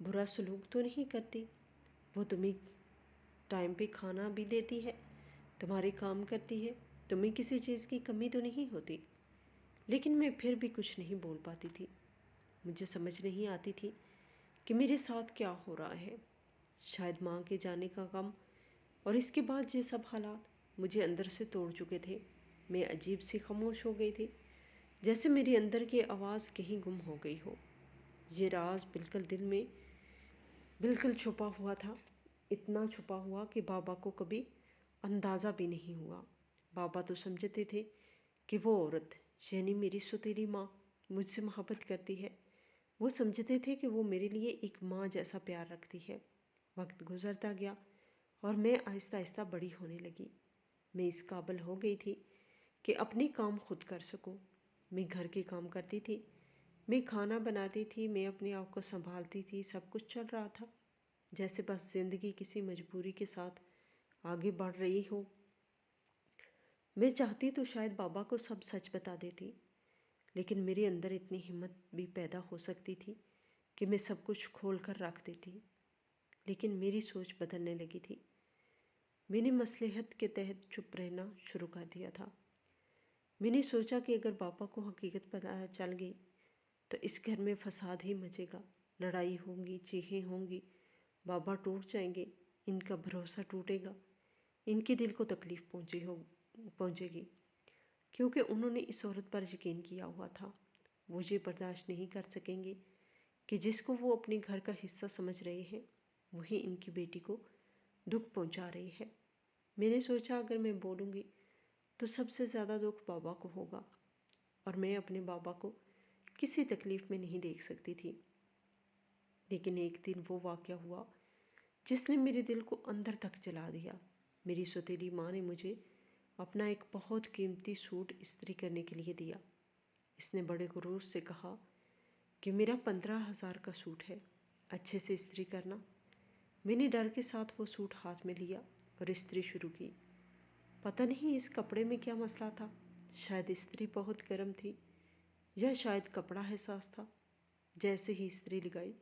برا سلوک تو نہیں کرتی، وہ تمہیں ٹائم پہ کھانا بھی دیتی ہے، تمہارے کام کرتی ہے، تمہیں کسی چیز کی کمی تو نہیں ہوتی۔ لیکن میں پھر بھی کچھ نہیں بول پاتی تھی۔ مجھے سمجھ نہیں آتی تھی کہ میرے ساتھ کیا ہو رہا ہے۔ شاید ماں کے جانے کا غم اور اس کے بعد یہ سب حالات مجھے اندر سے توڑ چکے تھے۔ میں عجیب سی خاموش ہو گئی تھی، جیسے میری اندر کی آواز کہیں گم ہو گئی ہو۔ یہ راز بالکل چھپا ہوا تھا، اتنا چھپا ہوا کہ بابا کو کبھی اندازہ بھی نہیں ہوا۔ بابا تو سمجھتے تھے کہ وہ عورت یعنی میری سوتیلی ماں مجھ سے محبت کرتی ہے۔ وہ سمجھتے تھے کہ وہ میرے لیے ایک ماں جیسا پیار رکھتی ہے۔ وقت گزرتا گیا اور میں آہستہ آہستہ بڑی ہونے لگی۔ میں اس قابل ہو گئی تھی کہ اپنے کام خود کر سکوں۔ میں گھر کے کام کرتی تھی، میں کھانا بناتی تھی، میں اپنے آپ کو سنبھالتی تھی، سب کچھ چل رہا تھا جیسے بس زندگی کسی مجبوری کے ساتھ آگے بڑھ رہی ہو۔ میں چاہتی تو شاید بابا کو سب سچ بتا دیتی، لیکن میرے اندر اتنی ہمت بھی پیدا ہو سکتی تھی کہ میں سب کچھ کھول کر رکھ دیتی۔ لیکن میری سوچ بدلنے لگی تھی۔ میں نے مصلحت کے تحت چپ رہنا شروع کر دیا تھا۔ میں نے سوچا کہ اگر پاپا کو حقیقت پتہ چل گئی تو اس گھر میں فساد ہی مچے گا، لڑائی ہوگی، چیخیں ہوں گی، بابا ٹوٹ جائیں گے، ان کا بھروسہ ٹوٹے گا، ان کے دل کو تکلیف پہنچے گی، کیونکہ انہوں نے اس عورت پر یقین کیا ہوا تھا۔ وہ یہ برداشت نہیں کر سکیں گے کہ جس کو وہ اپنے گھر کا حصہ سمجھ رہے ہیں وہی ان کی بیٹی کو دکھ پہنچا رہی ہے۔ میں نے سوچا اگر میں بولوں گی تو سب سے زیادہ دکھ بابا کو ہوگا، اور میں اپنے بابا کو کسی تکلیف میں نہیں دیکھ سکتی تھی۔ لیکن ایک دن وہ واقعہ ہوا جس نے میرے دل کو اندر تک جلا دیا۔ میری سوتیلی ماں نے مجھے اپنا ایک بہت قیمتی سوٹ استری کرنے کے لیے دیا۔ اس نے بڑے غرور سے کہا کہ میرا 15,000 کا سوٹ ہے، اچھے سے استری کرنا۔ میں نے ڈر کے ساتھ وہ سوٹ ہاتھ میں لیا اور استری شروع کی۔ پتہ نہیں اس کپڑے میں کیا مسئلہ تھا، شاید استری بہت گرم تھی یا شاید کپڑا حساس تھا۔ جیسے ہی استری لگائی،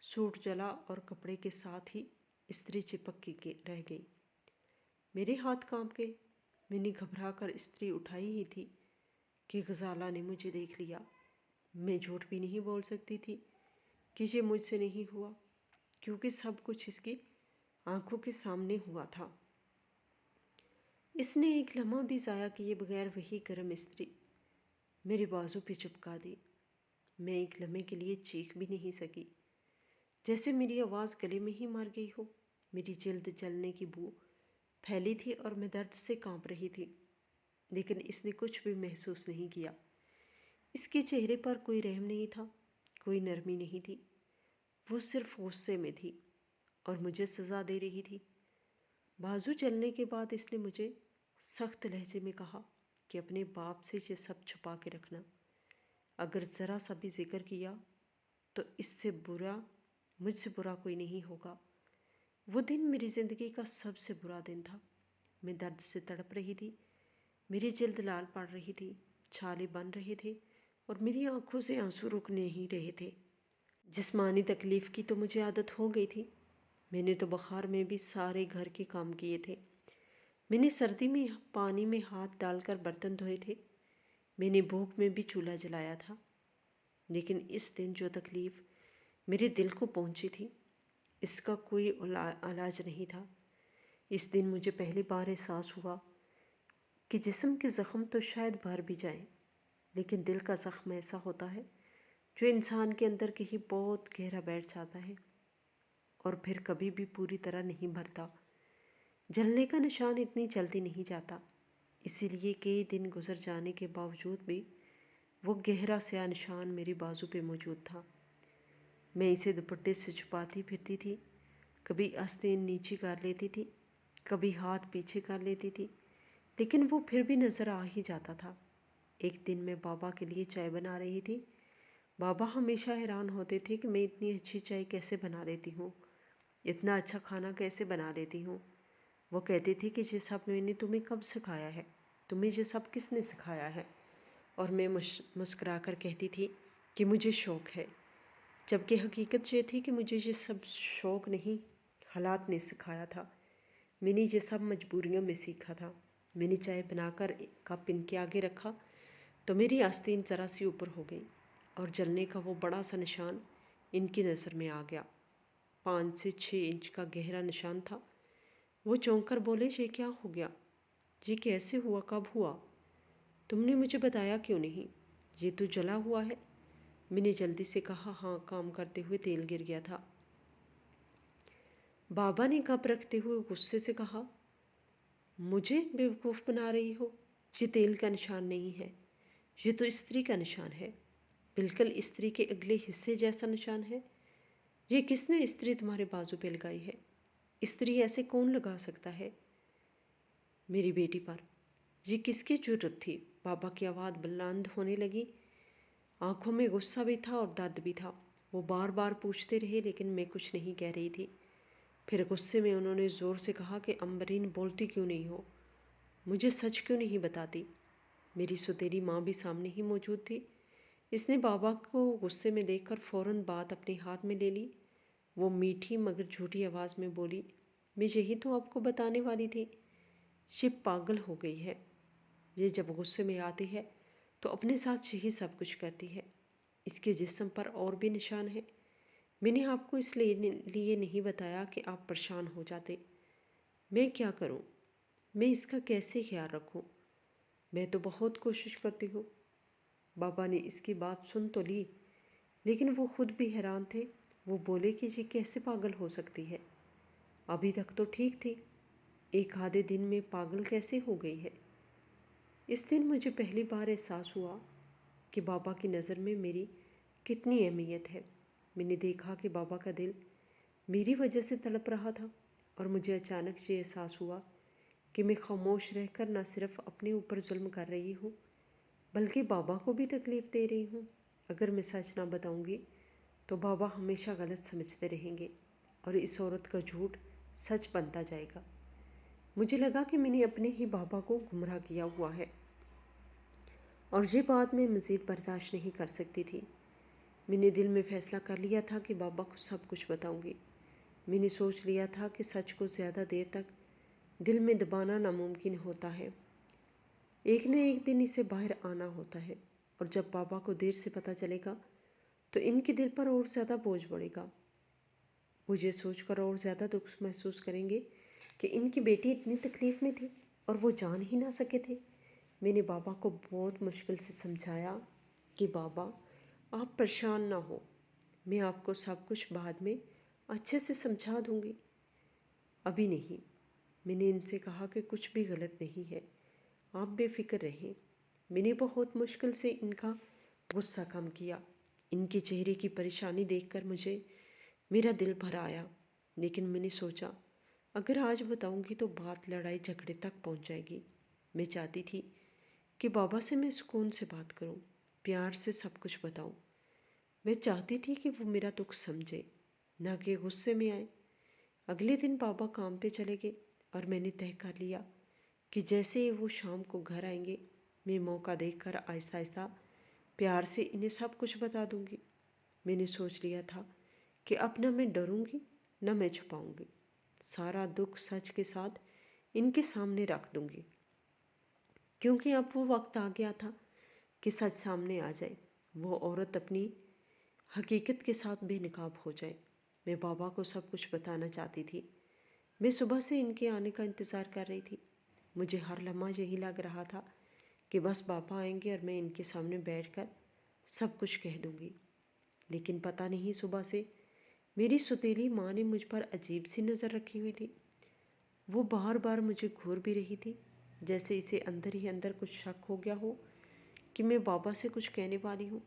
سوٹ جلا اور کپڑے کے ساتھ ہی استری چپک کے رہ گئی۔ میرے ہاتھ کانپ گئے۔ میں نے گھبرا کر استری اٹھائی ہی تھی کہ غزالہ نے مجھے دیکھ لیا۔ میں جھوٹ بھی نہیں بول سکتی تھی کہ یہ مجھ سے نہیں ہوا، کیونکہ سب کچھ اس کی آنکھوں کے سامنے ہوا تھا۔ اس نے ایک لمحہ بھی ضائع کیے بغیر وہی گرم استری میرے بازو پہ چپکا دی۔ میں ایک لمحے کے لیے چیخ بھی نہیں سکی، جیسے میری آواز گلے میں ہی مر گئی ہو۔ میری جلد جلنے کی بو پھیلی تھی اور میں درد سے کانپ رہی تھی، لیکن اس نے کچھ بھی محسوس نہیں کیا۔ اس کے چہرے پر کوئی رحم نہیں تھا، کوئی نرمی نہیں تھی، وہ صرف غصے میں تھی اور مجھے سزا دے رہی تھی۔ بازو چلنے کے بعد اس نے مجھے سخت لہجے میں کہا کہ اپنے باپ سے یہ سب چھپا کے رکھنا، اگر ذرا سا بھی ذکر کیا تو مجھ سے برا کوئی نہیں ہوگا۔ وہ دن میری زندگی کا سب سے برا دن تھا۔ میں درد سے تڑپ رہی تھی، میری جلد لال پڑ رہی تھی، چھالے بن رہے تھے اور میری آنکھوں سے آنسو رک نہیں رہے تھے۔ جسمانی تکلیف کی تو مجھے عادت ہو گئی تھی۔ میں نے تو بخار میں بھی سارے گھر کے کام کیے تھے۔ میں نے سردی میں پانی میں ہاتھ ڈال کر برتن دھوئے تھے۔ میں نے بھوک میں بھی چولہا جلایا تھا۔ لیکن اس دن جو تکلیف میرے دل کو پہنچی تھی، اس کا کوئی علاج نہیں تھا۔ اس دن مجھے پہلی بار احساس ہوا کہ جسم کے زخم تو شاید بھر بھی جائیں، لیکن دل کا زخم ایسا ہوتا ہے جو انسان کے اندر کہیں بہت گہرا بیٹھ جاتا ہے اور پھر کبھی بھی پوری طرح نہیں بھرتا۔ جلنے کا نشان اتنی جلدی نہیں جاتا، اسی لیے کئی دن گزر جانے کے باوجود بھی وہ گہرا سیاہ نشان میری بازو پہ موجود تھا۔ میں اسے دوپٹے سے چھپاتی پھرتی تھی، کبھی آستین نیچے کر لیتی تھی، کبھی ہاتھ پیچھے کر لیتی تھی، لیکن وہ پھر بھی نظر آ ہی جاتا تھا۔ ایک دن میں بابا کے لیے چائے بنا رہی تھی۔ بابا ہمیشہ حیران ہوتے تھے کہ میں اتنی اچھی چائے کیسے بنا لیتی ہوں، اتنا اچھا کھانا کیسے بنا لیتی ہوں۔ وہ کہتے تھے کہ یہ سب میں نے تمہیں کب سکھایا ہے، تمہیں یہ سب کس نے سکھایا ہے؟ اور میں مسکرا کر کہتی تھی کہ مجھے شوق ہے۔ جبکہ حقیقت یہ تھی کہ مجھے یہ سب شوق نہیں، حالات نے سکھایا تھا۔ میں نے یہ سب مجبوریوں میں سیکھا تھا۔ میں نے چائے بنا کر کپ ان کے آگے رکھا تو میری آستین ذرا سی اوپر ہو گئی اور جلنے کا وہ بڑا سا نشان ان کی نظر میں آ گیا۔ 5 سے 6 انچ کا گہرا نشان تھا۔ وہ چونک کر بولے، یہ کیا ہو گیا؟ یہ کیسے ہوا؟ کب ہوا؟ تم نے مجھے بتایا کیوں نہیں؟ یہ تو جلا ہوا ہے۔ میں نے جلدی سے کہا، ہاں، کام کرتے ہوئے تیل گر گیا تھا۔ بابا نے کپ رکھتے ہوئے غصے سے کہا، مجھے بیوقوف بنا رہی ہو؟ یہ تیل کا نشان نہیں ہے، یہ تو استری کا نشان ہے، بالکل استری کے اگلے حصے جیسا نشان ہے۔ یہ کس نے استری تمہارے بازو پہ لگائی ہے؟ استری ایسے کون لگا سکتا ہے؟ میری بیٹی پر۔ یہ کس کی جرت تھی؟ بابا کی آواز بلند ہونے لگی۔ آنکھوں میں غصہ بھی تھا اور درد بھی تھا۔ وہ بار بار پوچھتے رہے لیکن میں کچھ نہیں کہہ رہی تھی۔ پھر غصے میں انہوں نے زور سے کہا کہ امبرین، بولتی کیوں نہیں ہو؟ مجھے سچ کیوں نہیں بتاتی؟ میری سوتیلی ماں بھی سامنے ہی موجود تھی۔ اس نے بابا کو غصے میں دیکھ کر فوراً بات اپنے ہاتھ میں لے لی۔ وہ میٹھی مگر جھوٹی آواز میں بولی، میں یہی تو آپ کو بتانے والی تھی۔ یہ پاگل ہو گئی ہے۔ یہ جب غصے میں آتی ہے تو اپنے ساتھ یہی سب کچھ کرتی ہے۔ اس کے جسم پر اور بھی نشان ہیں۔ میں نے آپ کو اس لیے نہیں بتایا کہ آپ پریشان ہو جاتے۔ میں کیا کروں؟ میں اس کا کیسے خیال رکھوں؟ میں تو بہت کوشش کرتی ہوں۔ بابا نے اس کی بات سن تو لی لیکن وہ خود بھی حیران تھے۔ وہ بولے کہ یہ کیسے پاگل ہو سکتی ہے؟ ابھی تک تو ٹھیک تھی، ایک آدھے دن میں پاگل کیسے ہو گئی ہے؟ اس دن مجھے پہلی بار احساس ہوا کہ بابا کی نظر میں میری کتنی اہمیت ہے۔ میں نے دیکھا کہ بابا کا دل میری وجہ سے تڑپ رہا تھا اور مجھے اچانک یہ احساس ہوا کہ میں خاموش رہ کر نہ صرف اپنے اوپر ظلم کر رہی ہوں بلکہ بابا کو بھی تکلیف دے رہی ہوں۔ اگر میں سچ نہ بتاؤں گی تو بابا ہمیشہ غلط سمجھتے رہیں گے اور اس عورت کا جھوٹ سچ بنتا جائے گا۔ مجھے لگا کہ میں نے اپنے ہی بابا کو گمراہ کیا ہوا ہے اور یہ بات میں مزید برداشت نہیں کر سکتی تھی۔ میں نے دل میں فیصلہ کر لیا تھا کہ بابا کو سب کچھ بتاؤں گی۔ میں نے سوچ لیا تھا کہ سچ کو زیادہ دیر تک دل میں دبانا ناممکن ہوتا ہے۔ ایک نہ ایک دن اسے باہر آنا ہوتا ہے اور جب بابا کو دیر سے پتہ چلے گا تو ان کے دل پر اور زیادہ بوجھ بڑھے گا۔ وہ یہ سوچ کر اور زیادہ دکھ محسوس کریں گے کہ ان کی بیٹی اتنی تکلیف میں تھی اور وہ جان ہی نہ سکے تھے۔ میں نے بابا کو بہت مشکل سے سمجھایا کہ بابا، آپ پریشان نہ ہو، میں آپ کو سب کچھ بعد میں اچھے سے سمجھا دوں گی، ابھی نہیں۔ میں نے ان سے کہا کہ کچھ بھی غلط نہیں ہے، آپ بے فکر رہیں۔ میں نے بہت مشکل سے ان کا غصہ کم کیا۔ ان کے چہرے کی پریشانی دیکھ کر مجھے میرا دل بھر آیا، لیکن میں نے سوچا اگر آج بتاؤں گی تو بات لڑائی جھگڑے تک پہنچ جائے گی۔ میں چاہتی تھی کہ بابا سے میں سکون سے بات کروں، پیار سے سب کچھ بتاؤں۔ میں چاہتی تھی کہ وہ میرا دکھ سمجھے، نہ کہ غصے میں آئے۔ اگلے دن بابا کام پہ چلے گئے اور میں نے طے کر لیا کہ جیسے ہی وہ شام کو گھر آئیں گے میں موقع دیکھ کر آہستہ آہستہ پیار سے انہیں سب کچھ بتا دوں گی۔ میں نے سوچ لیا تھا کہ اب نہ میں ڈروں گی نہ میں چھپاؤں گی، سارا دکھ سچ کے ساتھ ان کے سامنے رکھ دوں گی، کیونکہ اب وہ وقت آ گیا تھا کہ سچ سامنے آ جائے، وہ عورت اپنی حقیقت کے ساتھ بے نقاب ہو جائے۔ میں بابا کو سب کچھ بتانا چاہتی تھی۔ میں صبح سے ان کے آنے کا انتظار کر رہی تھی۔ مجھے ہر لمحہ یہی لگ رہا تھا کہ بس بابا آئیں گے اور میں ان کے سامنے بیٹھ کر سب کچھ کہہ دوں گی۔ لیکن پتہ نہیں صبح سے میری سوتیلی ماں نے مجھ پر عجیب سی نظر رکھی ہوئی تھی۔ وہ بار بار مجھے گھور بھی رہی تھی، جیسے اسے اندر ہی اندر کچھ شک ہو گیا ہو کہ میں بابا سے کچھ کہنے والی ہوں۔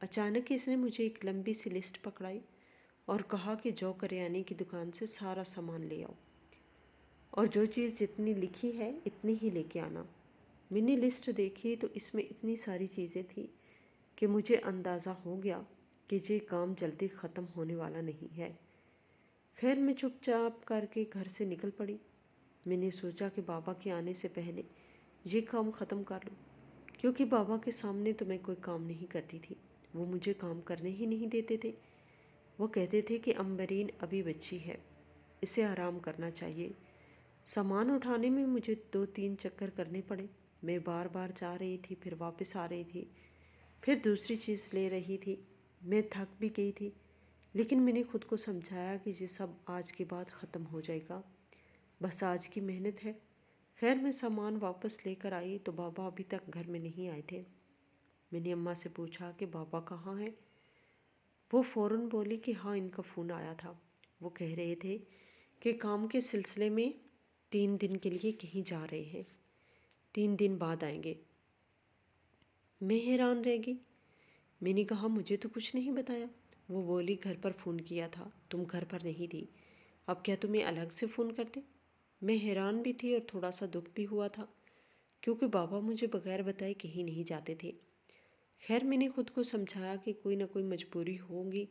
اچانک اس نے مجھے ایک لمبی سی لسٹ پکڑائی اور کہا کہ جو کریانے کی دکان سے سارا سامان لے آؤ اور جو چیز جتنی لکھی ہے اتنی ہی لے کے آنا۔ میں نے لسٹ دیکھی تو اس میں اتنی ساری چیزیں تھیں کہ مجھے اندازہ ہو گیا کہ یہ کام جلدی ختم ہونے والا نہیں ہے۔ خیر میں چپ چاپ کر کے گھر سے نکل پڑی۔ میں نے سوچا کہ بابا کے آنے سے پہلے یہ کام ختم کر لوں، کیونکہ بابا کے سامنے تو میں کوئی کام نہیں کرتی تھی، وہ مجھے کام کرنے ہی نہیں دیتے تھے۔ وہ کہتے تھے کہ امبرین ابھی بچی ہے، اسے آرام کرنا چاہیے۔ سامان اٹھانے میں مجھے 2-3 چکر کرنے پڑے۔ میں بار بار جا رہی تھی، پھر واپس آ رہی تھی، پھر دوسری چیز لے رہی تھی۔ میں تھک بھی گئی تھی، لیکن میں نے خود کو سمجھایا کہ یہ سب آج کے بعد ختم ہو جائے گا، بس آج کی محنت ہے۔ خیر میں سامان واپس لے کر آئی تو بابا ابھی تک گھر میں نہیں آئے تھے۔ میں نے اماں سے پوچھا کہ بابا کہاں ہیں؟ وہ فوراً بولی کہ ہاں ان کا فون آیا تھا، وہ کہہ رہے تھے کہ کام کے سلسلے میں 3 دن کے لیے کہیں جا رہے ہیں، 3 دن بعد آئیں گے۔ میں حیران رہ گئی۔ میں نے کہا مجھے تو کچھ نہیں بتایا۔ وہ بولی گھر پر فون کیا تھا، تم گھر پر نہیں تھی، اب کیا تمہیں الگ سے فون کرتے؟ میں حیران بھی تھی اور تھوڑا سا دکھ بھی ہوا تھا، کیونکہ بابا مجھے بغیر بتائے کہیں نہیں جاتے تھے۔ خیر میں نے خود کو سمجھایا کہ کوئی نہ کوئی مجبوری ہوگی۔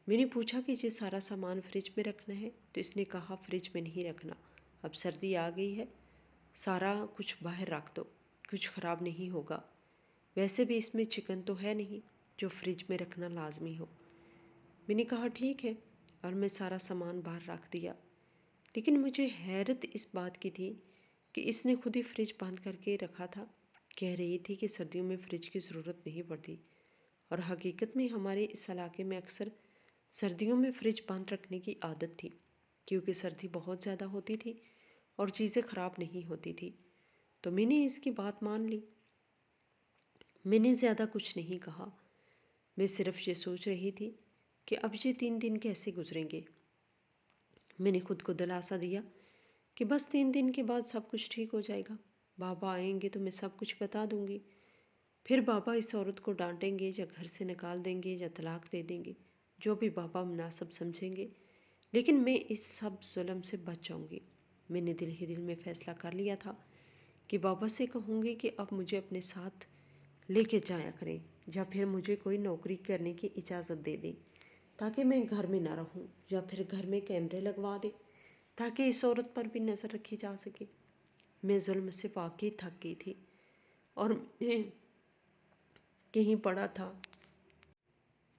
میں نے پوچھا کہ یہ سارا سامان فریج میں رکھنا ہے تو اس نے کہا فریج میں نہیں رکھنا، اب سردی آ گئی ہے، سارا کچھ باہر رکھ دو، کچھ خراب نہیں ہوگا، ویسے بھی اس میں چکن تو ہے نہیں جو فریج میں رکھنا لازمی ہو۔ میں نے کہا ٹھیک ہے، اور میں سارا سامان باہر رکھ دیا۔ لیکن مجھے حیرت اس بات کی تھی کہ اس نے خود ہی فریج بند کر کے رکھا تھا۔ کہہ رہی تھی کہ سردیوں میں فریج کی ضرورت نہیں پڑتی، اور حقیقت میں ہمارے اس علاقے میں اکثر سردیوں میں فریج بند رکھنے کی عادت تھی، کیونکہ سردی بہت زیادہ ہوتی تھی اور چیزیں خراب نہیں ہوتی تھی۔ تو میں نے اس کی بات مان لی۔ میں نے زیادہ کچھ نہیں کہا، میں صرف یہ سوچ رہی تھی کہ اب یہ 3 دن کیسے گزریں گے۔ میں نے خود کو دلاسا دیا کہ بس 3 دن کے بعد سب کچھ ٹھیک ہو جائے گا، بابا آئیں گے تو میں سب کچھ بتا دوں گی، پھر بابا اس عورت کو ڈانٹیں گے یا گھر سے نکال دیں گے یا طلاق دے دیں گے، جو بھی بابا مناسب سمجھیں گے، لیکن میں اس سب ظلم سے بچ جاؤں گی۔ میں نے دل ہی دل میں فیصلہ کر لیا تھا کہ بابا سے کہوں گی کہ اب مجھے اپنے ساتھ لے کے جایا کریں، یا پھر مجھے کوئی نوکری کرنے کی اجازت دے دیں تاکہ میں گھر میں نہ رہوں، یا پھر گھر میں کیمرے لگوا دے تاکہ اس عورت پر بھی نظر رکھی جا سکے۔ میں ظلم سے واقعی تھک گئی تھی، اور میں نے کہیں پڑھا تھا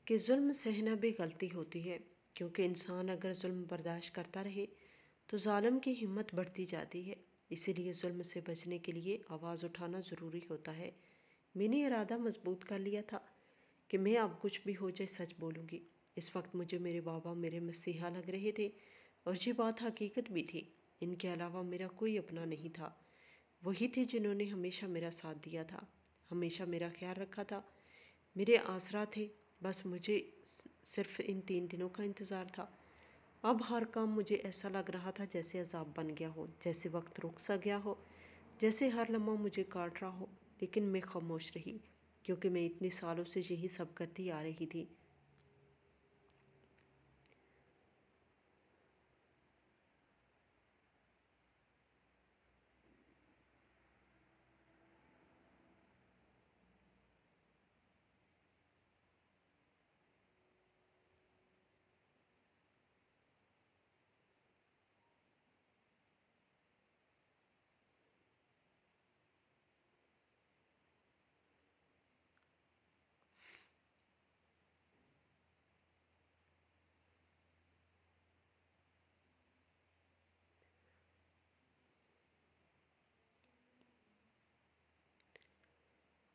کہ ظلم سہنا بھی غلطی ہوتی ہے، کیونکہ انسان اگر ظلم برداشت کرتا رہے تو ظالم کی ہمت بڑھتی جاتی ہے، اسی لیے ظلم سے بچنے کے لیے آواز اٹھانا ضروری ہوتا ہے۔ میں نے ارادہ مضبوط کر لیا تھا کہ میں اب کچھ بھی ہو جائے سچ بولوں گی۔ اس وقت مجھے میرے بابا میرے مسیحا لگ رہے تھے، اور یہ بات حقیقت بھی تھی۔ ان کے علاوہ میرا کوئی اپنا نہیں تھا، وہی تھے جنہوں نے ہمیشہ میرا ساتھ دیا تھا، ہمیشہ میرا خیال رکھا تھا، میرے آسرا تھے۔ بس مجھے صرف ان 3 دنوں کا انتظار تھا۔ اب ہر کام مجھے ایسا لگ رہا تھا جیسے عذاب بن گیا ہو، جیسے وقت رک سا گیا ہو، جیسے ہر لمحہ مجھے کاٹ رہا ہو، لیکن میں خاموش رہی، کیونکہ میں اتنے سالوں سے یہی سب کرتی آ رہی تھی۔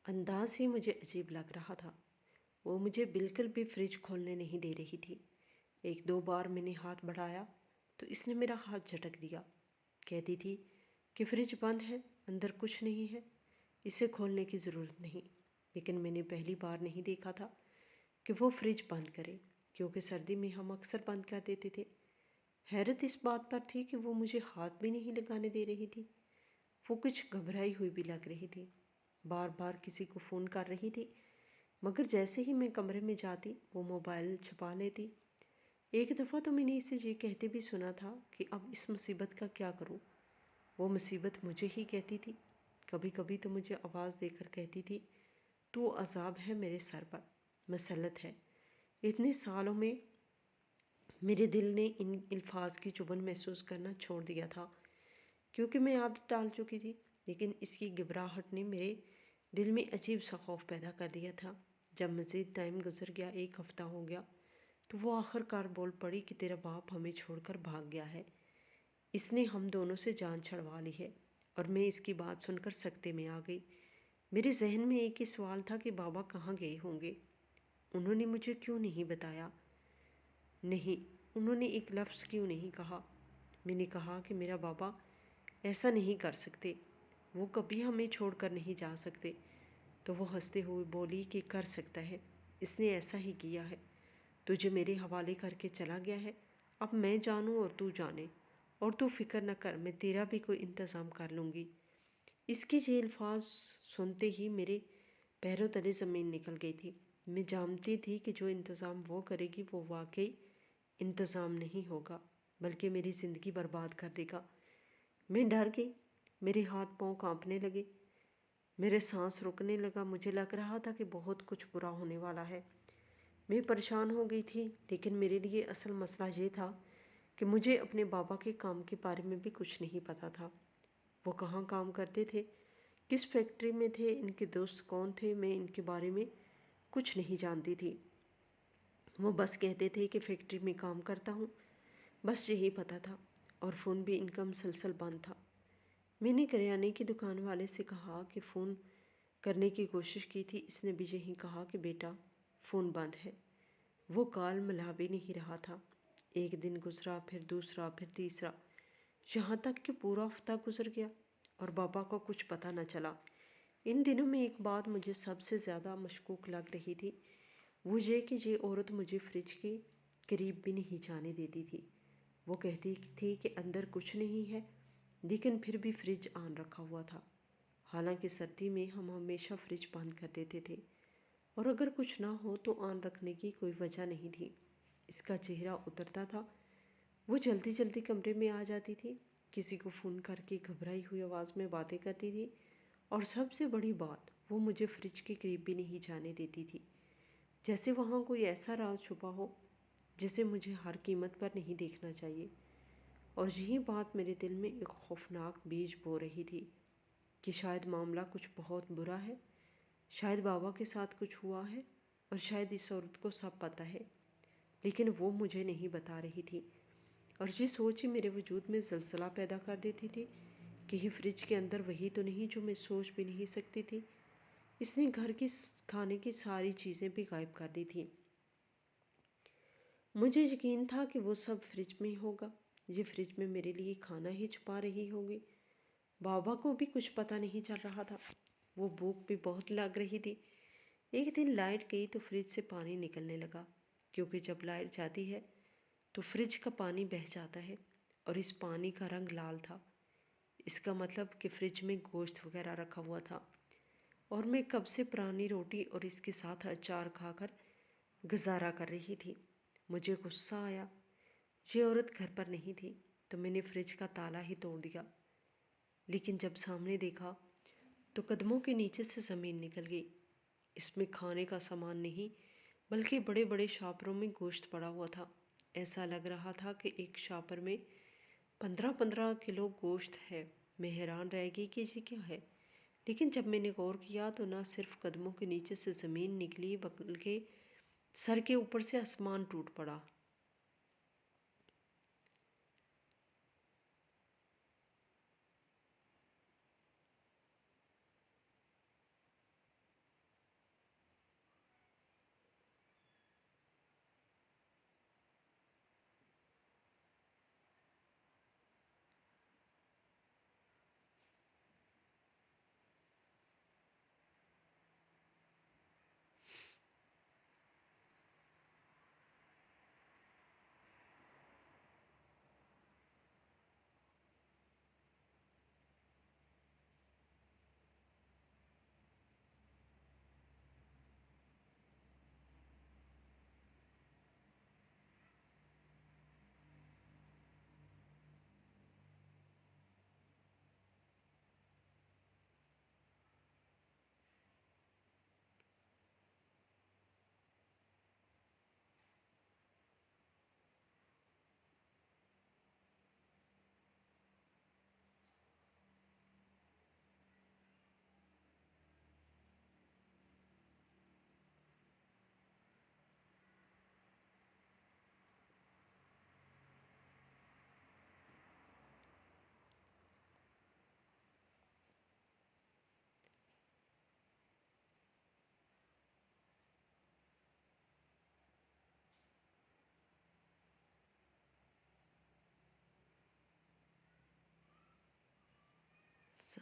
انداز ہی مجھے عجیب لگ رہا تھا، وہ مجھے بالکل بھی فریج کھولنے نہیں دے رہی تھی۔ 1-2 بار میں نے ہاتھ بڑھایا تو اس نے میرا ہاتھ جھٹک دیا۔ کہتی تھی کہ فریج بند ہے، اندر کچھ نہیں ہے، اسے کھولنے کی ضرورت نہیں۔ لیکن میں نے پہلی بار نہیں دیکھا تھا کہ وہ فریج بند کرے، کیونکہ سردی میں ہم اکثر بند کر دیتے تھے۔ حیرت اس بات پر تھی کہ وہ مجھے ہاتھ بھی نہیں لگانے دے رہی تھی۔ وہ کچھ گھبرائی ہوئی بھی لگ رہی تھی، بار بار کسی کو فون کر رہی تھی، مگر جیسے ہی میں کمرے میں جاتی وہ موبائل چھپا لیتی۔ ایک دفعہ تو میں نے اسے یہ کہتے بھی سنا تھا کہ اب اس مصیبت کا کیا کروں۔ وہ مصیبت مجھے ہی کہتی تھی۔ کبھی کبھی تو مجھے آواز دے کر کہتی تھی تو عذاب ہے میرے سر پر، مسلط ہے۔ اتنے سالوں میں میرے دل نے ان الفاظ کی چبھن محسوس کرنا چھوڑ دیا تھا، کیونکہ میں عادت ڈال چکی تھی، لیکن اس کی گھبراہٹ نے میرے دل میں عجیب سا خوف پیدا کر دیا تھا۔ جب مزید ٹائم گزر گیا، 1 ہفتہ ہو گیا، تو وہ آخر کار بول پڑی کہ تیرا باپ ہمیں چھوڑ کر بھاگ گیا ہے، اس نے ہم دونوں سے جان چھڑوا لی ہے۔ اور میں اس کی بات سن کر سکتے میں آ گئی۔ میرے ذہن میں ایک ہی سوال تھا کہ بابا کہاں گئے ہوں گے، انہوں نے مجھے کیوں نہیں بتایا؟ نہیں، انہوں نے ایک لفظ کیوں نہیں کہا؟ میں نے کہا کہ میرا بابا ایسا نہیں کر سکتے، وہ کبھی ہمیں چھوڑ کر نہیں جا سکتے۔ تو وہ ہنستے ہوئے بولی کہ کر سکتا ہے، اس نے ایسا ہی کیا ہے، تجھے میرے حوالے کر کے چلا گیا ہے، اب میں جانوں اور تو جانے، اور تو فکر نہ کر، میں تیرا بھی کوئی انتظام کر لوں گی۔ اس کے یہ الفاظ سنتے ہی میرے پیروں تلے زمین نکل گئی تھی۔ میں جانتی تھی کہ جو انتظام وہ کرے گی وہ واقعی انتظام نہیں ہوگا، بلکہ میری زندگی برباد کر دے گا۔ میں ڈر گئی، میرے ہاتھ پاؤں کانپنے لگے، میرے سانس رکنے لگا، مجھے لگ رہا تھا کہ بہت کچھ برا ہونے والا ہے۔ میں پریشان ہو گئی تھی، لیکن میرے لیے اصل مسئلہ یہ تھا کہ مجھے اپنے بابا کے کام کے بارے میں بھی کچھ نہیں پتا تھا۔ وہ کہاں کام کرتے تھے، کس فیکٹری میں تھے، ان کے دوست کون تھے، میں ان کے بارے میں کچھ نہیں جانتی تھی۔ وہ بس کہتے تھے کہ فیکٹری میں کام کرتا ہوں، بس یہی پتہ تھا، اور فون بھی ان کا مسلسل بند تھا۔ میں نے کریانے کی دکان والے سے کہا کہ فون کرنے کی کوشش کی تھی، اس نے بھی یہی کہا کہ بیٹا فون بند ہے۔ وہ کال ملا بھی نہیں رہا تھا۔ ایک دن گزرا، پھر دوسرا، پھر تیسرا، یہاں تک کہ پورا ہفتہ گزر گیا اور بابا کو کچھ پتہ نہ چلا۔ ان دنوں میں ایک بات مجھے سب سے زیادہ مشکوک لگ رہی تھی، وہ یہ کہ یہ عورت مجھے فریج کے قریب بھی نہیں جانے دیتی تھی۔ وہ کہتی تھی کہ اندر کچھ نہیں ہے، لیکن پھر بھی فریج آن رکھا ہوا تھا۔ حالانکہ سردی میں ہم ہمیشہ فریج بند کر دیتے تھے، اور اگر کچھ نہ ہو تو آن رکھنے کی کوئی وجہ نہیں تھی۔ اس کا چہرہ اترتا تھا، وہ جلدی جلدی کمرے میں آ جاتی تھی، کسی کو فون کر کے گھبرائی ہوئی آواز میں باتیں کرتی تھی، اور سب سے بڑی بات، وہ مجھے فریج کے قریب بھی نہیں جانے دیتی تھی، جیسے وہاں کوئی ایسا راز چھپا ہو جسے مجھے ہر قیمت پر نہیں دیکھنا چاہیے۔ اور یہی بات میرے دل میں ایک خوفناک بیج بو رہی تھی کہ شاید معاملہ کچھ بہت برا ہے، شاید بابا کے ساتھ کچھ ہوا ہے، اور شاید اس عورت کو سب پتہ ہے، لیکن وہ مجھے نہیں بتا رہی تھی۔ اور یہ سوچ ہی میرے وجود میں زلزلہ پیدا کر دیتی تھی کہ یہ فریج کے اندر وہی تو نہیں جو میں سوچ بھی نہیں سکتی تھی۔ اس نے گھر کی کھانے کی ساری چیزیں بھی غائب کر دی تھی۔ مجھے یقین تھا کہ وہ سب فریج میں ہی ہوگا، یہ فریج میں میرے لیے کھانا ہی چھپا رہی ہوگی۔ بابا کو بھی کچھ پتہ نہیں چل رہا تھا، وہ بھوک بھی بہت لگ رہی تھی۔ ایک دن لائٹ گئی تو فریج سے پانی نکلنے لگا، کیونکہ جب لائٹ جاتی ہے تو فریج کا پانی بہہ جاتا ہے، اور اس پانی کا رنگ لال تھا۔ اس کا مطلب کہ فریج میں گوشت وغیرہ رکھا ہوا تھا، اور میں کب سے پرانی روٹی اور اس کے ساتھ اچار کھا کر گزارا کر رہی تھی۔ مجھے غصہ آیا، یہ عورت گھر پر نہیں تھی، تو میں نے فریج کا تالا ہی توڑ دیا۔ لیکن جب سامنے دیکھا تو قدموں کے نیچے سے زمین نکل گئی۔ اس میں کھانے کا سامان نہیں، بلکہ بڑے بڑے شاپروں میں گوشت پڑا ہوا تھا۔ ایسا لگ رہا تھا کہ ایک شاپر میں 15 کلو گوشت ہے۔ میں حیران رہ گئی کہ یہ کیا ہے، لیکن جب میں نے غور کیا تو نہ صرف قدموں کے نیچے سے زمین نکلی، بلکہ سر کے اوپر سے آسمان ٹوٹ پڑا۔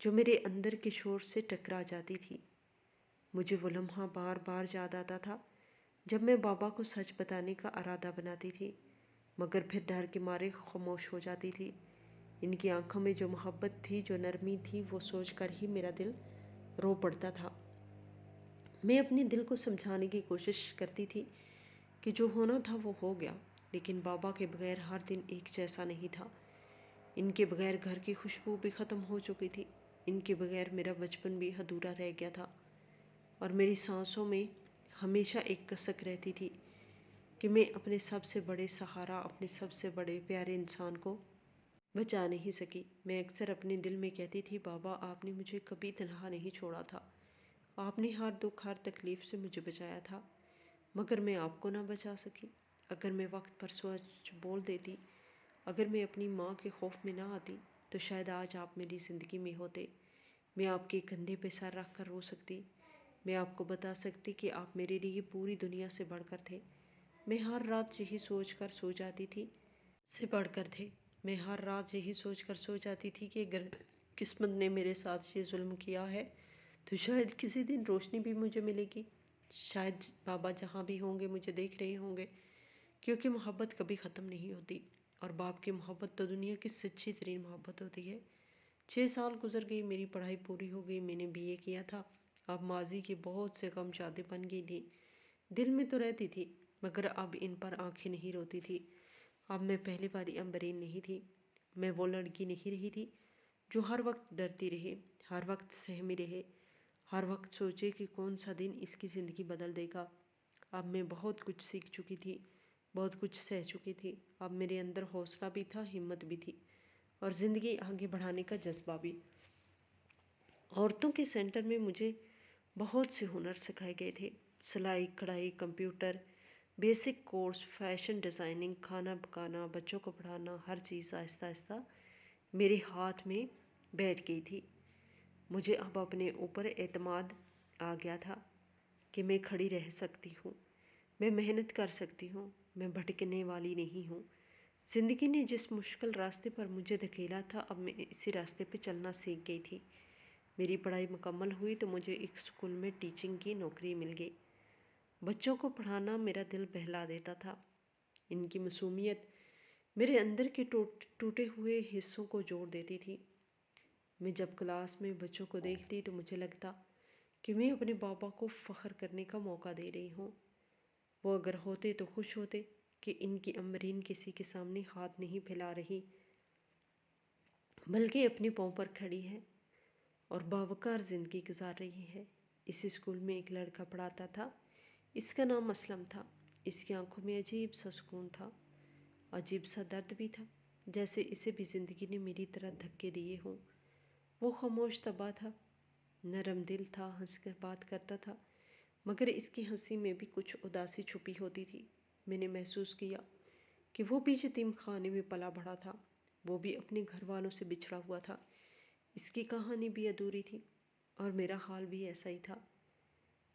جو میرے اندر کے شور سے ٹکرا جاتی تھی۔ مجھے وہ لمحہ بار بار یاد آتا تھا جب میں بابا کو سچ بتانے کا ارادہ بناتی تھی، مگر پھر ڈر کے مارے خاموش ہو جاتی تھی۔ ان کی آنکھوں میں جو محبت تھی، جو نرمی تھی، وہ سوچ کر ہی میرا دل رو پڑتا تھا۔ میں اپنے دل کو سمجھانے کی کوشش کرتی تھی کہ جو ہونا تھا وہ ہو گیا، لیکن بابا کے بغیر ہر دن ایک جیسا نہیں تھا۔ ان کے بغیر گھر کی خوشبو بھی ختم ہو چکی تھی، ان کے بغیر میرا بچپن بھی ادھورا رہ گیا تھا، اور میری سانسوں میں ہمیشہ ایک کسک رہتی تھی کہ میں اپنے سب سے بڑے سہارا، اپنے سب سے بڑے پیارے انسان کو بچا نہیں سکی۔ میں اکثر اپنے دل میں کہتی تھی، بابا آپ نے مجھے کبھی تنہا نہیں چھوڑا تھا، آپ نے ہر دکھ ہر تکلیف سے مجھے بچایا تھا، مگر میں آپ کو نہ بچا سکی۔ اگر میں وقت پر سچ بول دیتی، اگر میں اپنی ماں کے خوف میں نہ آتی، تو شاید آج آپ میری زندگی میں ہوتے۔ میں آپ کے کندھے پہ سر رکھ کر رو سکتی، میں آپ کو بتا سکتی کہ آپ میرے لیے پوری دنیا سے بڑھ کر تھے۔ میں ہر رات یہی سوچ کر سو جاتی تھی سے بڑھ کر تھے میں ہر رات یہی سوچ کر سو جاتی تھی کہ اگر قسمت نے میرے ساتھ یہ ظلم کیا ہے تو شاید کسی دن روشنی بھی مجھے ملے گی، شاید بابا جہاں بھی ہوں گے مجھے دیکھ رہے ہوں گے، کیونکہ محبت کبھی ختم نہیں ہوتی، اور باپ کی محبت تو دنیا کی سچی ترین محبت ہوتی ہے۔ 6 سال گزر گئی، میری پڑھائی پوری ہو گئی، میں نے BA کیا تھا۔ اب ماضی کی بہت سے غم یادیں بن گئی تھی، دل میں تو رہتی تھی، مگر اب ان پر آنکھیں نہیں روتی تھی۔ اب میں پہلے والی امبرین نہیں تھی، میں وہ لڑکی نہیں رہی تھی جو ہر وقت ڈرتی رہے، ہر وقت سہمی رہے، ہر وقت سوچے کہ کون سا دن اس کی زندگی بدل دے گا۔ اب میں بہت کچھ سیکھ چکی تھی، بہت کچھ سہ چکی تھی۔ اب میرے اندر حوصلہ بھی تھا، ہمت بھی تھی، اور زندگی آگے بڑھانے کا جذبہ بھی۔ عورتوں کے سینٹر میں مجھے بہت سے ہنر سکھائے گئے تھے، سلائی، کڑھائی، computer, basic course, fashion designing, کھانا پکانا، بچوں کو پڑھانا، ہر چیز آہستہ آہستہ میرے ہاتھ میں بیٹھ گئی تھی۔ مجھے اب اپنے اوپر اعتماد آ گیا تھا کہ میں کھڑی رہ سکتی ہوں، میں محنت کر سکتی ہوں، میں بھٹکنے والی نہیں ہوں۔ زندگی نے جس مشکل راستے پر مجھے دھکیلا تھا، اب میں اسی راستے پہ چلنا سیکھ گئی تھی۔ میری پڑھائی مکمل ہوئی تو مجھے ایک اسکول میں ٹیچنگ کی نوکری مل گئی۔ بچوں کو پڑھانا میرا دل بہلا دیتا تھا، ان کی معصومیت میرے اندر کے ٹوٹے ہوئے حصوں کو جوڑ دیتی تھی۔ میں جب کلاس میں بچوں کو دیکھتی تو مجھے لگتا کہ میں اپنے بابا کو فخر کرنے کا موقع دے رہی ہوں۔ وہ اگر ہوتے تو خوش ہوتے کہ ان کی امرین کسی کے سامنے ہاتھ نہیں پھیلا رہی، بلکہ اپنے پاؤں پر کھڑی ہے اور باوقار زندگی گزار رہی ہے۔ اس اسکول میں ایک لڑکا پڑھاتا تھا، اس کا نام اسلم تھا۔ اس کی آنکھوں میں عجیب سا سکون تھا، عجیب سا درد بھی تھا، جیسے اسے بھی زندگی نے میری طرح دھکے دیے ہوں۔ وہ خاموش طبع تھا، نرم دل تھا، ہنس کر بات کرتا تھا، مگر اس کی ہنسی میں بھی کچھ اداسی چھپی ہوتی تھی۔ میں نے محسوس کیا کہ وہ بھی یتیم خانے میں پلا بڑھا تھا، وہ بھی اپنے گھر والوں سے بچھڑا ہوا تھا، اس کی کہانی بھی ادھوری تھی، اور میرا حال بھی ایسا ہی تھا۔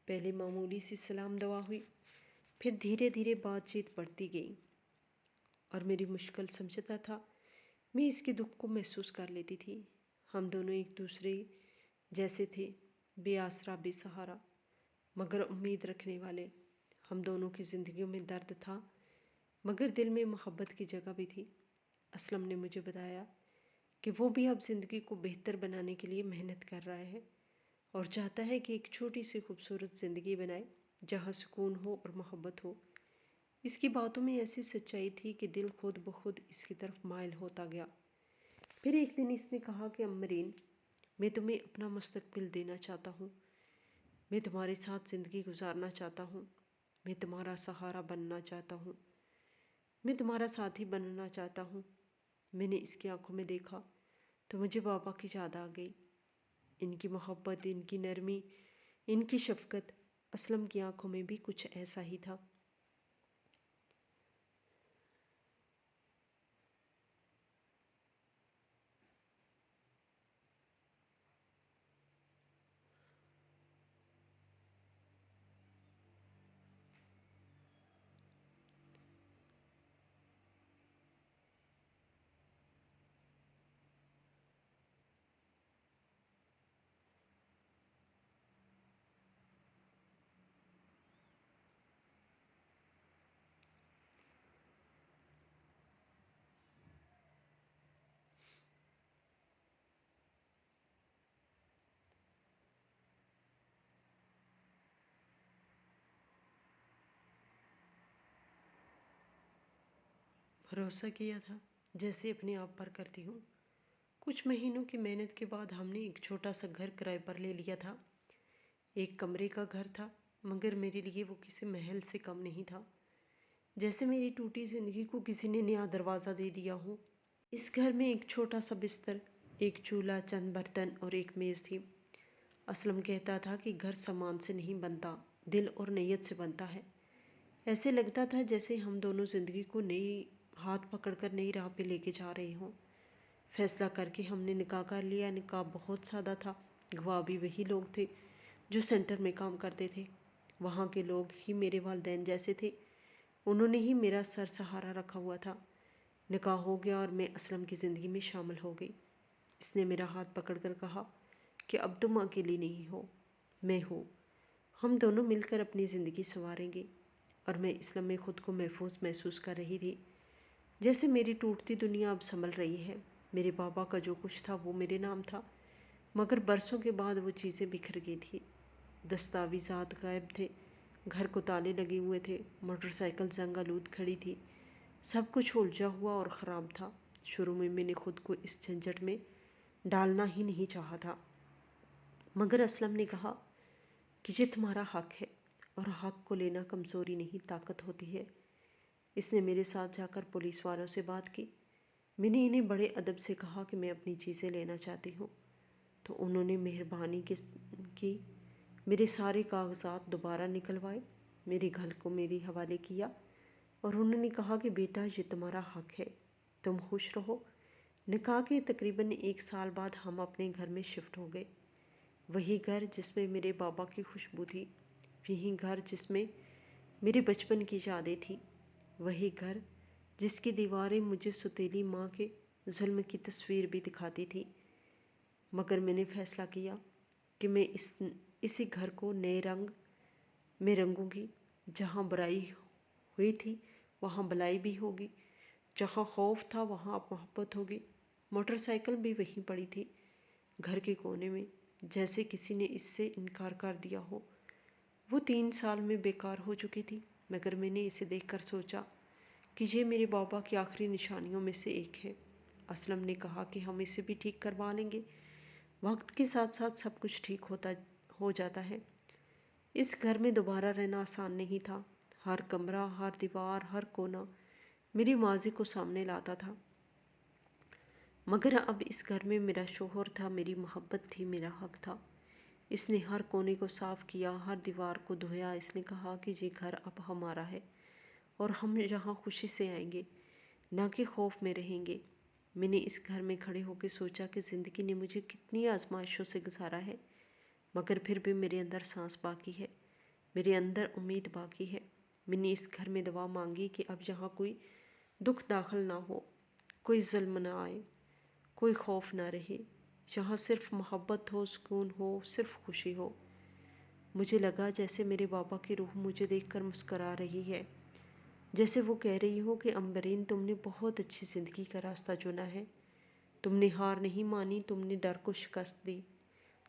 پہلے معمولی سی سلام دعا ہوئی، پھر دھیرے دھیرے بات چیت بڑھتی گئی، اور میری مشکل سمجھتا تھا۔ میں اس کے دکھ کو محسوس کر لیتی تھی۔ ہم دونوں ایک دوسرے جیسے تھے، بے آسرا، بے سہارا، مگر امید رکھنے والے۔ ہم دونوں کی زندگیوں میں درد تھا، مگر دل میں محبت کی جگہ بھی تھی۔ اسلم نے مجھے بتایا کہ وہ بھی اب زندگی کو بہتر بنانے کے لیے محنت کر رہا ہے، اور چاہتا ہے کہ ایک چھوٹی سی خوبصورت زندگی بنائے جہاں سکون ہو اور محبت ہو۔ اس کی باتوں میں ایسی سچائی تھی کہ دل خود بخود اس کی طرف مائل ہوتا گیا۔ پھر ایک دن اس نے کہا کہ امرین، میں تمہیں اپنا مستقبل دینا چاہتا ہوں، میں تمہارے ساتھ زندگی گزارنا چاہتا ہوں، میں تمہارا سہارا بننا چاہتا ہوں، میں تمہارا ساتھی بننا چاہتا ہوں۔ میں نے اس کی آنکھوں میں دیکھا تو مجھے بابا کی یاد آ گئی، ان کی محبت، ان کی نرمی، ان کی شفقت۔ اسلم کی آنکھوں میں بھی کچھ ایسا ہی تھا۔ بھروسہ کیا تھا جیسے اپنے آپ پر کرتی ہوں۔ کچھ مہینوں کی محنت کے بعد ہم نے ایک چھوٹا سا گھر کرائے پر لے لیا تھا۔ ایک کمرے کا گھر تھا، مگر میرے لیے وہ کسی محل سے کم نہیں تھا، جیسے میری ٹوٹی زندگی کو کسی نے نیا دروازہ دے دیا ہو۔ اس گھر میں ایک چھوٹا سا بستر، ایک چولہا، چند برتن اور ایک میز تھی۔ اسلم کہتا تھا کہ گھر سامان سے نہیں بنتا، دل اور نیت سے بنتا ہے۔ ایسے لگتا تھا جیسے ہم دونوں زندگی کو نئی ہاتھ پکڑ کر نئی راہ پہ لے کے جا رہے ہوں۔ فیصلہ کر کے ہم نے نکاح کر لیا۔ نکاح بہت سادہ تھا، گواہ بھی وہی لوگ تھے جو سینٹر میں کام کرتے تھے۔ وہاں کے لوگ ہی میرے والدین جیسے تھے، انہوں نے ہی میرا سر سہارا رکھا ہوا تھا۔ نکاح ہو گیا اور میں اسلم کی زندگی میں شامل ہو گئی۔ اس نے میرا ہاتھ پکڑ کر کہا کہ اب تم اکیلی نہیں ہو، میں ہوں، ہم دونوں مل کر اپنی زندگی سنواریں گے۔ اور میں اسلم میں خود کو محفوظ محسوس کر رہی تھی، جیسے میری ٹوٹتی دنیا اب سنبھل رہی ہے۔ میرے بابا کا جو کچھ تھا وہ میرے نام تھا، مگر برسوں کے بعد وہ چیزیں بکھر گئی تھی۔ دستاویزات غائب تھے، گھر کو تالے لگے ہوئے تھے، موٹر سائیکل زنگ آلود کھڑی تھی، سب کچھ الجھا ہوا اور خراب تھا۔ شروع میں نے خود کو اس جھنجٹ میں ڈالنا ہی نہیں چاہا تھا، مگر اسلم نے کہا کہ یہ تمہارا حق ہے، اور حق کو لینا کمزوری نہیں طاقت ہوتی ہے۔ اس نے میرے ساتھ جا کر پولیس والوں سے بات کی۔ میں نے انہیں بڑے ادب سے کہا کہ میں اپنی چیزیں لینا چاہتی ہوں، تو انہوں نے مہربانی کی میرے سارے کاغذات دوبارہ نکلوائے، میرے گھر کو میرے حوالے کیا، اور انہوں نے کہا کہ بیٹا یہ تمہارا حق ہے، تم خوش رہو۔ نکاح کے تقریباً 1 سال بعد ہم اپنے گھر میں شفٹ ہو گئے۔ وہی گھر جس میں میرے بابا کی خوشبو تھی، وہی گھر جس میں میرے بچپن کی یادیں تھیں، وہی گھر جس کی دیواریں مجھے سوتیلی ماں کے ظلم کی تصویر بھی دکھاتی تھی۔ مگر میں نے فیصلہ کیا کہ میں اسی گھر کو نئے رنگ میں رنگوں گی۔ جہاں برائی ہوئی تھی وہاں بلائی بھی ہوگی، جہاں خوف تھا وہاں اب محبت ہوگی۔ موٹر سائیکل بھی وہیں پڑی تھی، گھر کے کونے میں، جیسے کسی نے اس سے انکار کر دیا ہو۔ وہ 3 سال میں بیکار ہو چکی تھی، مگر میں نے اسے دیکھ کر سوچا کہ یہ میرے بابا کی آخری نشانیوں میں سے ایک ہے۔ اسلم نے کہا کہ ہم اسے بھی ٹھیک کروا لیں گے، وقت کے ساتھ ساتھ سب کچھ ٹھیک ہو جاتا ہے۔ اس گھر میں دوبارہ رہنا آسان نہیں تھا۔ ہر کمرہ، ہر دیوار، ہر کونا میری ماضی کو سامنے لاتا تھا، مگر اب اس گھر میں میرا شوہر تھا، میری محبت تھی، میرا حق تھا۔ اس نے ہر کونے کو صاف کیا، ہر دیوار کو دھویا۔ اس نے کہا کہ یہ گھر اب ہمارا ہے اور ہم یہاں خوشی سے آئیں گے، نہ کہ خوف میں رہیں گے۔ میں نے اس گھر میں کھڑے ہو کے سوچا کہ زندگی نے مجھے کتنی آزمائشوں سے گزارا ہے، مگر پھر بھی میرے اندر سانس باقی ہے، میرے اندر امید باقی ہے۔ میں نے اس گھر میں دعا مانگی کہ اب یہاں کوئی دکھ داخل نہ ہو، کوئی ظلم نہ آئے، کوئی خوف نہ رہے، یہاں صرف محبت ہو، سکون ہو، صرف خوشی ہو۔ مجھے لگا جیسے میرے بابا کی روح مجھے دیکھ کر مسکرا رہی ہے، جیسے وہ کہہ رہی ہو کہ امبرین، تم نے بہت اچھی زندگی کا راستہ چنا ہے، تم نے ہار نہیں مانی، تم نے ڈر کو شکست دی،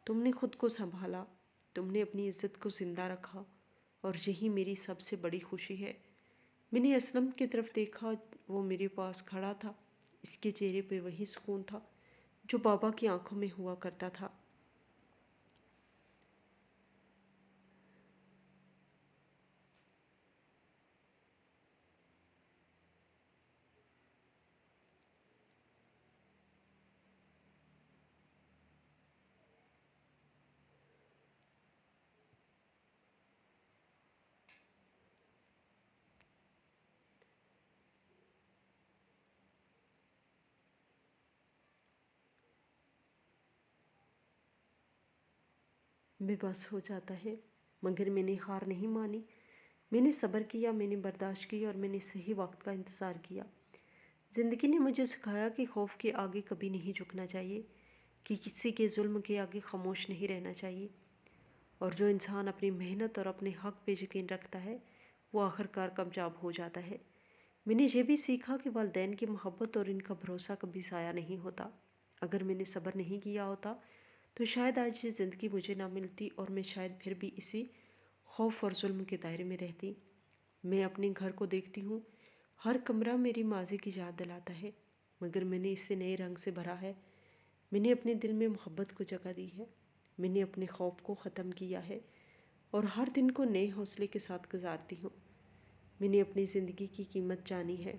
تم نے خود کو سنبھالا، تم نے اپنی عزت کو زندہ رکھا، اور یہی میری سب سے بڑی خوشی ہے۔ میں نے اسلم کی طرف دیکھا، وہ میرے پاس کھڑا تھا، اس کے چہرے پہ وہی سکون تھا جو بابا کی آنکھوں میں ہوا کرتا تھا۔ بے بس ہو جاتا ہے، مگر میں نے ہار نہیں مانی۔ میں نے صبر کیا، میں نے برداشت کی، اور میں نے صحیح وقت کا انتظار کیا۔ زندگی نے مجھے سکھایا کہ خوف کے آگے کبھی نہیں جھکنا چاہیے، کہ کسی کے ظلم کے آگے خاموش نہیں رہنا چاہیے، اور جو انسان اپنی محنت اور اپنے حق پہ یقین رکھتا ہے وہ آخرکار کامیاب ہو جاتا ہے۔ میں نے یہ بھی سیکھا کہ والدین کی محبت اور ان کا بھروسہ کبھی ضائع نہیں ہوتا۔ اگر میں نے صبر نہیں کیا ہوتا تو شاید آج یہ زندگی مجھے نہ ملتی، اور میں شاید پھر بھی اسی خوف اور ظلم کے دائرے میں رہتی۔ میں اپنے گھر کو دیکھتی ہوں، ہر کمرہ میری ماضی کی یاد دلاتا ہے، مگر میں نے اسے نئے رنگ سے بھرا ہے۔ میں نے اپنے دل میں محبت کو جگہ دی ہے، میں نے اپنے خوف کو ختم کیا ہے اور ہر دن کو نئے حوصلے کے ساتھ گزارتی ہوں۔ میں نے اپنی زندگی کی قیمت جانی ہے۔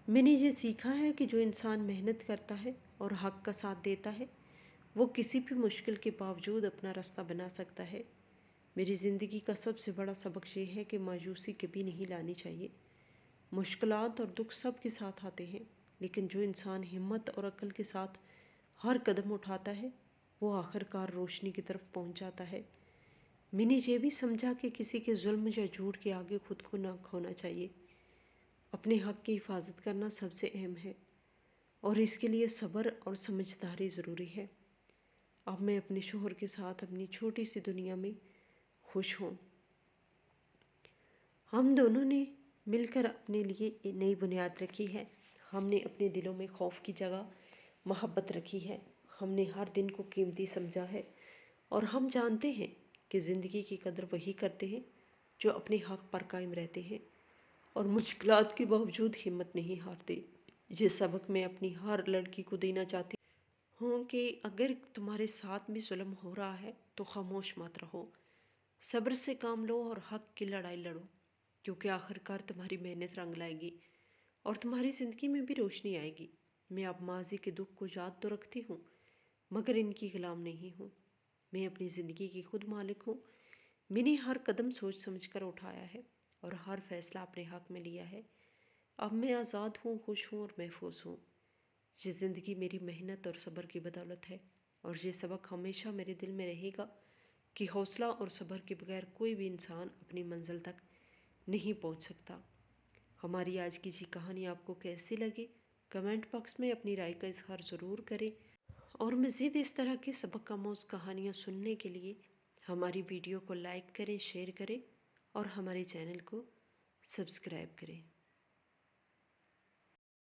میں نے یہ سیکھا ہے کہ جو انسان محنت کرتا ہے اور حق کا ساتھ دیتا ہے، وہ کسی بھی مشکل کے باوجود اپنا راستہ بنا سکتا ہے۔ میری زندگی کا سب سے بڑا سبق یہ ہے کہ مایوسی کبھی نہیں لانی چاہیے۔ مشکلات اور دکھ سب کے ساتھ آتے ہیں، لیکن جو انسان ہمت اور عقل کے ساتھ ہر قدم اٹھاتا ہے، وہ آخر کار روشنی کی طرف پہنچ جاتا ہے۔ میں نے یہ بھی سمجھا کہ کسی کے ظلم یا جھوٹ کے آگے خود کو نہ کھونا چاہیے۔ اپنے حق کی حفاظت کرنا سب سے اہم ہے اور اس کے لیے صبر اور سمجھداری ضروری ہے۔ اب میں اپنے شوہر کے ساتھ اپنی چھوٹی سی دنیا میں خوش ہوں۔ ہم دونوں نے مل کر اپنے لیے ایک نئی بنیاد رکھی ہے۔ ہم نے اپنے دلوں میں خوف کی جگہ محبت رکھی ہے۔ ہم نے ہر دن کو قیمتی سمجھا ہے اور ہم جانتے ہیں کہ زندگی کی قدر وہی کرتے ہیں جو اپنے حق پر قائم رہتے ہیں اور مشکلات کے باوجود ہمت نہیں ہارتے۔ یہ سبق میں اپنی ہر لڑکی کو دینا چاہتی ہوں کہ اگر تمہارے ساتھ بھی ظلم ہو رہا ہے تو خاموش مت رہو، صبر سے کام لو اور حق کی لڑائی لڑو، کیونکہ آخر کار تمہاری محنت رنگ لائے گی اور تمہاری زندگی میں بھی روشنی آئے گی۔ میں اب ماضی کے دکھ کو یاد تو رکھتی ہوں، مگر ان کی غلام نہیں ہوں۔ میں اپنی زندگی کی خود مالک ہوں۔ میں نے ہر قدم سوچ سمجھ کر اٹھایا ہے اور ہر فیصلہ اپنے حق میں لیا ہے۔ اب میں آزاد ہوں، خوش ہوں اور محفوظ ہوں۔ یہ زندگی میری محنت اور صبر کی بدولت ہے اور یہ سبق ہمیشہ میرے دل میں رہے گا کہ حوصلہ اور صبر کے بغیر کوئی بھی انسان اپنی منزل تک نہیں پہنچ سکتا۔ ہماری آج کی یہ کہانی آپ کو کیسی لگی؟ کمنٹ باکس میں اپنی رائے کا اظہار ضرور کریں اور مزید اس طرح کے سبق آموز کہانیاں سننے کے لیے ہماری ویڈیو کو لائک کریں، شیئر کریں اور ہمارے چینل کو سبسکرائب کریں۔